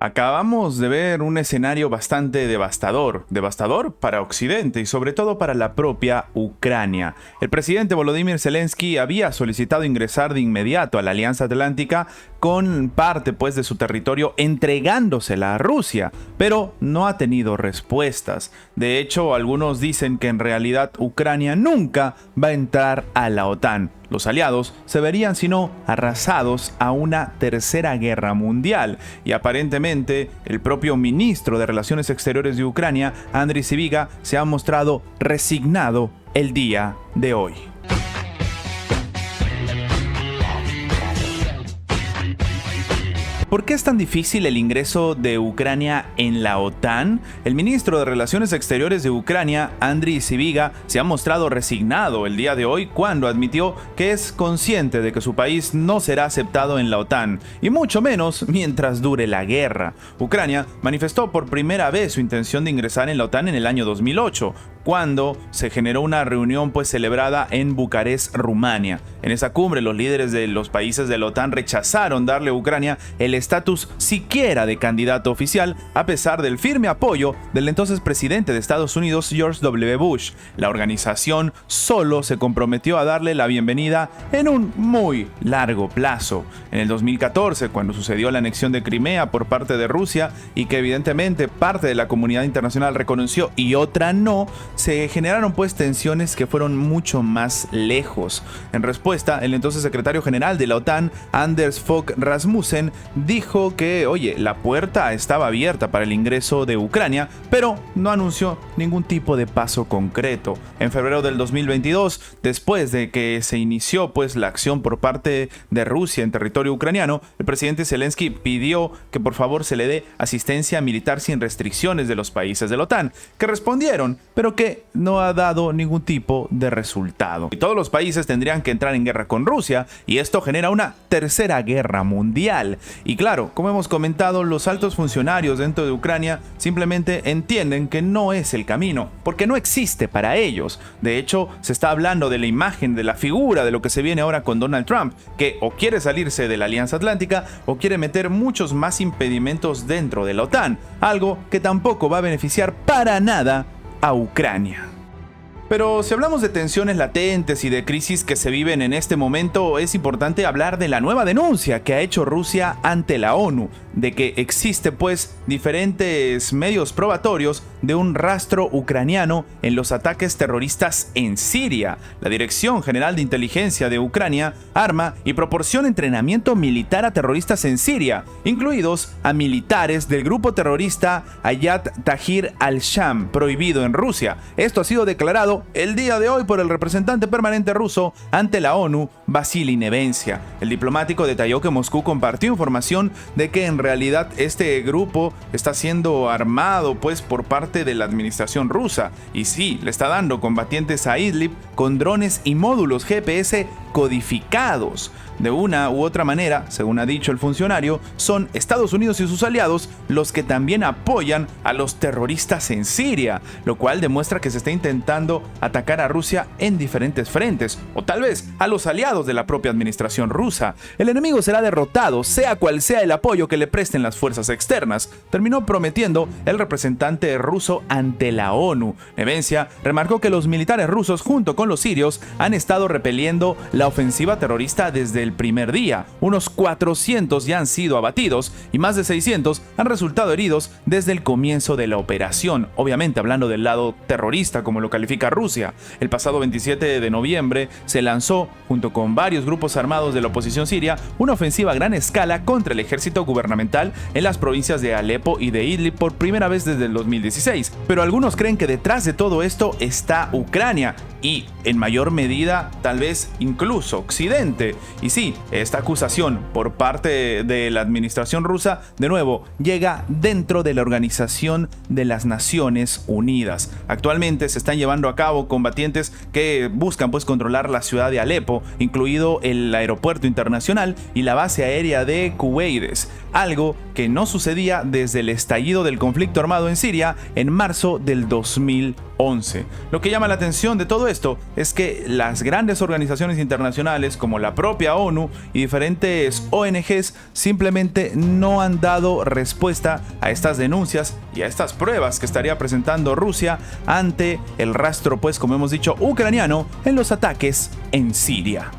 Acabamos de ver un escenario bastante devastador para Occidente y sobre todo para la propia Ucrania. El presidente Volodymyr Zelensky había solicitado ingresar de inmediato a la Alianza Atlántica con parte de su territorio entregándosela a Rusia, pero no ha tenido respuestas. De hecho, algunos dicen que en realidad Ucrania nunca va a entrar a la OTAN. Los aliados se verían sino arrasados a una tercera guerra mundial y aparentemente el propio ministro de Relaciones Exteriores de Ucrania, Andriy Sybiga, se ha mostrado resignado el día de hoy. ¿Por qué es tan difícil el ingreso de Ucrania en la OTAN? El ministro de Relaciones Exteriores de Ucrania, Andriy Sybiga, se ha mostrado resignado el día de hoy cuando admitió que es consciente de que su país no será aceptado en la OTAN, y mucho menos mientras dure la guerra. Ucrania manifestó por primera vez su intención de ingresar en la OTAN en el año 2008, cuando se generó una reunión celebrada en Bucarest, Rumania. En esa cumbre, los líderes de los países de la OTAN rechazaron darle a Ucrania el estatus siquiera de candidato oficial, a pesar del firme apoyo del entonces presidente de Estados Unidos, George W. Bush. La organización solo se comprometió a darle la bienvenida en un muy largo plazo. En el 2014, cuando sucedió la anexión de Crimea por parte de Rusia y que evidentemente parte de la comunidad internacional reconoció y otra no, se generaron tensiones que fueron mucho más lejos. En respuesta, el entonces secretario general de la OTAN, Anders Fogh Rasmussen, dijo que, la puerta estaba abierta para el ingreso de Ucrania, pero no anunció ningún tipo de paso concreto. En febrero del 2022, después de que se inició la acción por parte de Rusia en territorio ucraniano, el presidente Zelensky pidió que por favor se le dé asistencia militar sin restricciones de los países de la OTAN, que respondieron, pero que no ha dado ningún tipo de resultado. Y todos los países tendrían que entrar en guerra con Rusia, y esto genera una tercera guerra mundial. Y claro, como hemos comentado, los altos funcionarios dentro de Ucrania simplemente entienden que no es el camino, porque no existe para ellos. De hecho, se está hablando de la imagen, de la figura de lo que se viene ahora con Donald Trump, que o quiere salirse de la Alianza Atlántica o quiere meter muchos más impedimentos dentro de la OTAN, algo que tampoco va a beneficiar para nada a Ucrania. Pero si hablamos de tensiones latentes y de crisis que se viven en este momento, es importante hablar de la nueva denuncia que ha hecho Rusia ante la ONU, de que existe diferentes medios probatorios de un rastro ucraniano en los ataques terroristas en Siria. La Dirección General de Inteligencia de Ucrania arma y proporciona entrenamiento militar a terroristas en Siria, incluidos a militares del grupo terrorista Hayat Tahrir al-Sham, prohibido en Rusia. Esto ha sido declarado el día de hoy por el representante permanente ruso ante la ONU, Vasily Nevencia. El diplomático detalló que Moscú compartió información de que en realidad este grupo está siendo armado por parte de la administración rusa, y sí, le está dando combatientes a Idlib con drones y módulos GPS codificados. De una u otra manera, según ha dicho el funcionario, son Estados Unidos y sus aliados los que también apoyan a los terroristas en Siria, lo cual demuestra que se está intentando atacar a Rusia en diferentes frentes, o tal vez a los aliados de la propia administración rusa. El enemigo será derrotado, sea cual sea el apoyo que le presten las fuerzas externas, terminó prometiendo el representante ruso ante la ONU. Nevencia remarcó que los militares rusos junto con los sirios han estado repeliendo la ofensiva terrorista desde el primer día. Unos 400 ya han sido abatidos y más de 600 han resultado heridos desde el comienzo de la operación, obviamente hablando del lado terrorista como lo califica Rusia. El pasado 27 de noviembre se lanzó, junto con varios grupos armados de la oposición siria, una ofensiva a gran escala contra el ejército gubernamental en las provincias de Alepo y de Idlib por primera vez desde el 2016. Pero algunos creen que detrás de todo esto está Ucrania y, en mayor medida, tal vez incluso Occidente. Y sí, esta acusación por parte de la administración rusa, de nuevo, llega dentro de la Organización de las Naciones Unidas. Actualmente se están llevando a cabo combatientes que buscan controlar la ciudad de Alepo, incluido el aeropuerto internacional y la base aérea de Kuwaites, algo que no sucedía desde el estallido del conflicto armado en Siria en marzo del 2011. Lo que llama la atención de todo esto es que las grandes organizaciones internacionales como la propia ONU y diferentes ONGs simplemente no han dado respuesta a estas denuncias y a estas pruebas que estaría presentando Rusia ante el rastro, pues como hemos dicho, ucraniano en los ataques en Siria.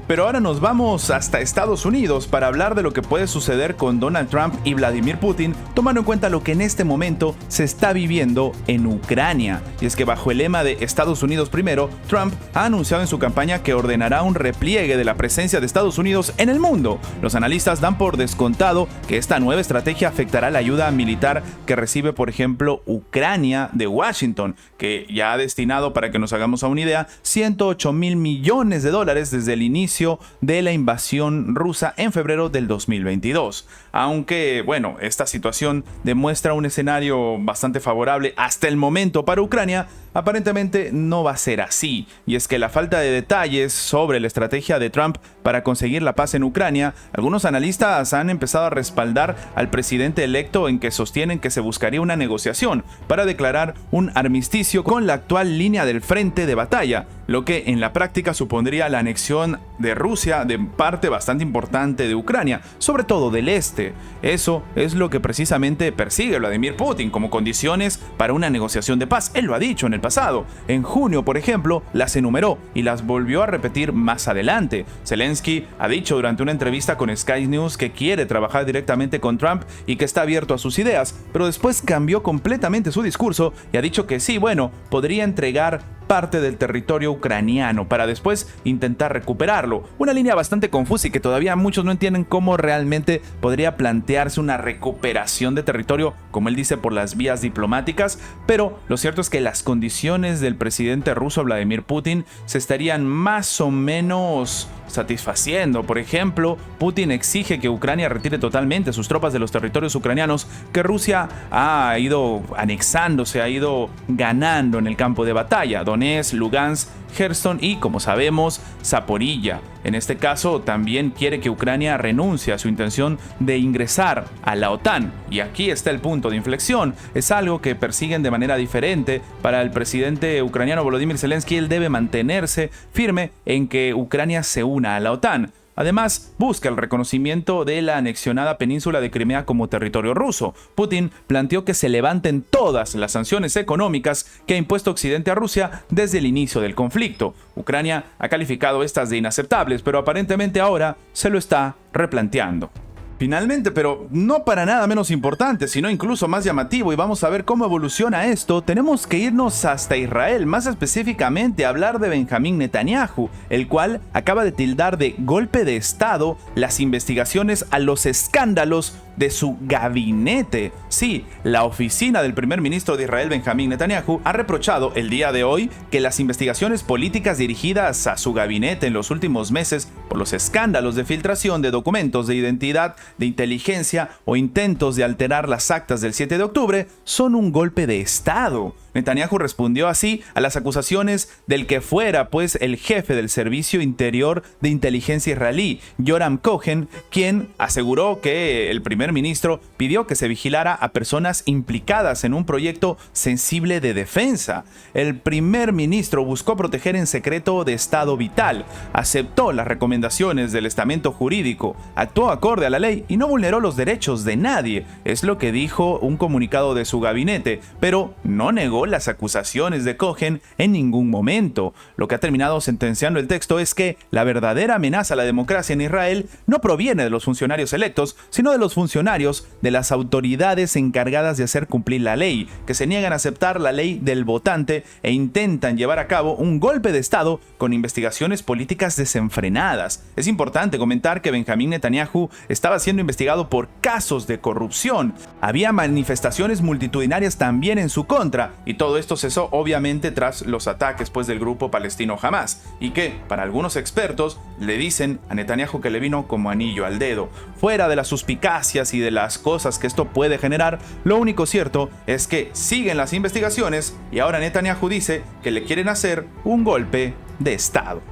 Pero ahora nos vamos hasta Estados Unidos para hablar de lo que puede suceder con Donald Trump y Vladimir Putin, tomando en cuenta lo que en este momento se está viviendo en Ucrania. Y es que bajo el lema de Estados Unidos primero, Trump ha anunciado en su campaña que ordenará un repliegue de la presencia de Estados Unidos en el mundo. Los analistas dan por descontado que esta nueva estrategia afectará la ayuda militar que recibe, por ejemplo, Ucrania de Washington, que ya ha destinado, para que nos hagamos a una idea, $108 mil millones desde el inicio de la invasión rusa en febrero del 2022. Aunque, bueno, esta situación demuestra un escenario bastante favorable hasta el momento para Ucrania, aparentemente no va a ser así. Y es que la falta de detalles sobre la estrategia de Trump para conseguir la paz en Ucrania, algunos analistas han empezado a respaldar al presidente electo en que sostienen que se buscaría una negociación para declarar un armisticio con la actual línea del frente de batalla, lo que en la práctica supondría la anexión de Rusia de parte bastante importante de Ucrania, sobre todo del este. Eso es lo que precisamente persigue Vladimir Putin como condiciones para una negociación de paz. Él lo ha dicho en el pasado. En junio, por ejemplo, las enumeró y las volvió a repetir más adelante. Zelensky ha dicho durante una entrevista con Sky News que quiere trabajar directamente con Trump y que está abierto a sus ideas, pero después cambió completamente su discurso y ha dicho que sí, bueno, podría entregar parte del territorio ucraniano para después intentar recuperarlo. Una línea bastante confusa y que todavía muchos no entienden cómo realmente podría plantearse una recuperación de territorio, como él dice, por las vías diplomáticas, pero lo cierto es que las condiciones del presidente ruso Vladimir Putin se estarían más o menos satisfaciendo. Por ejemplo, Putin exige que Ucrania retire totalmente sus tropas de los territorios ucranianos que Rusia ha ido anexándose, ha ido ganando en el campo de batalla: Donetsk, Lugansk, Kherson y, como sabemos, Zaporilla. En este caso, también quiere que Ucrania renuncie a su intención de ingresar a la OTAN. Y aquí está el punto de inflexión. Es algo que persiguen de manera diferente. Para el presidente ucraniano Volodymyr Zelensky, él debe mantenerse firme en que Ucrania se una a la OTAN. Además, busca el reconocimiento de la anexionada península de Crimea como territorio ruso. Putin planteó que se levanten todas las sanciones económicas que ha impuesto Occidente a Rusia desde el inicio del conflicto. Ucrania ha calificado estas de inaceptables, pero aparentemente ahora se lo está replanteando. Finalmente, pero no para nada menos importante, sino incluso más llamativo, y vamos a ver cómo evoluciona esto, tenemos que irnos hasta Israel, más específicamente a hablar de Benjamín Netanyahu, el cual acaba de tildar de golpe de Estado las investigaciones a los escándalos de su gabinete. Sí, la oficina del primer ministro de Israel, Benjamín Netanyahu, ha reprochado el día de hoy que las investigaciones políticas dirigidas a su gabinete en los últimos meses por los escándalos de filtración de documentos de identidad, de inteligencia o intentos de alterar las actas del 7 de octubre son un golpe de Estado. Netanyahu respondió así a las acusaciones del que fuera, pues, el jefe del Servicio Interior de Inteligencia israelí, Yoram Cohen, quien aseguró que el primer ministro pidió que se vigilara a personas implicadas en un proyecto sensible de defensa. El primer ministro buscó proteger en secreto de estado vital, aceptó las recomendaciones del estamento jurídico, actuó acorde a la ley y no vulneró los derechos de nadie, es lo que dijo un comunicado de su gabinete, pero no negó las acusaciones de Cohen en ningún momento. Lo que ha terminado sentenciando el texto es que la verdadera amenaza a la democracia en Israel no proviene de los funcionarios electos, sino de los funcionarios de las autoridades encargadas de hacer cumplir la ley, que se niegan a aceptar la ley del votante e intentan llevar a cabo un golpe de Estado con investigaciones políticas desenfrenadas. Es importante comentar que Benjamín Netanyahu estaba siendo investigado por casos de corrupción. Había manifestaciones multitudinarias también en su contra, y todo esto cesó obviamente tras los ataques, pues, del grupo palestino Hamas, y que para algunos expertos le dicen a Netanyahu que le vino como anillo al dedo. Fuera de las suspicacias y de las cosas que esto puede generar, lo único cierto es que siguen las investigaciones y ahora Netanyahu dice que le quieren hacer un golpe de Estado.